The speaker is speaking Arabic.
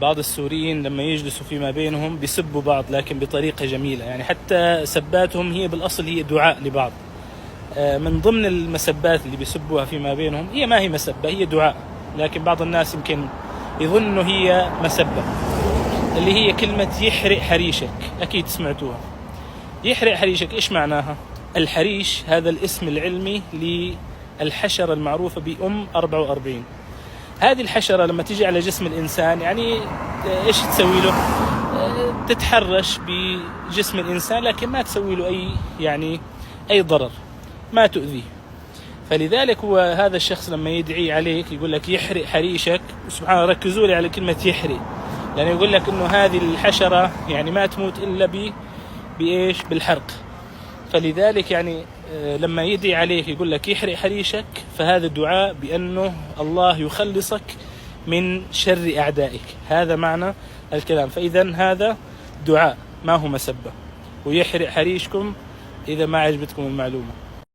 بعض السوريين لما يجلسوا فيما بينهم بيسبوا بعض، لكن بطريقة جميلة، يعني حتى سباتهم هي بالأصل هي دعاء لبعض. من ضمن المسبات اللي بيسبوها فيما بينهم هي ما هي مسبة، هي دعاء، لكن بعض الناس يمكن يظن انه هي مسبة، اللي هي كلمة يحرق حريشك. أكيد سمعتوها. يحرق حريشك إيش معناها؟ الحريش هذا الاسم العلمي للحشرة المعروفة بأم 44. هذه الحشرة لما تيجي على جسم الإنسان يعني إيش تسوي له؟ تتحرش بجسم الإنسان، لكن ما تسوي له أي ضرر، ما تؤذيه. فلذلك هو هذا الشخص لما يدعي عليك يقول لك يحرق حريشك، سبحان الله ركزوا لي على كلمة يحرق، لأن يقول لك إنه هذه الحشرة يعني ما تموت إلا بإيش؟ بالحرق. فلذلك يعني لما يدعي عليك يقول لك يحرق حريشك، فهذا الدعاء بأنه الله يخلصك من شر أعدائك، هذا معنى الكلام. فإذا هذا دعاء ما هو مسبة. ويحرق حريشكم إذا ما عجبتكم المعلومة.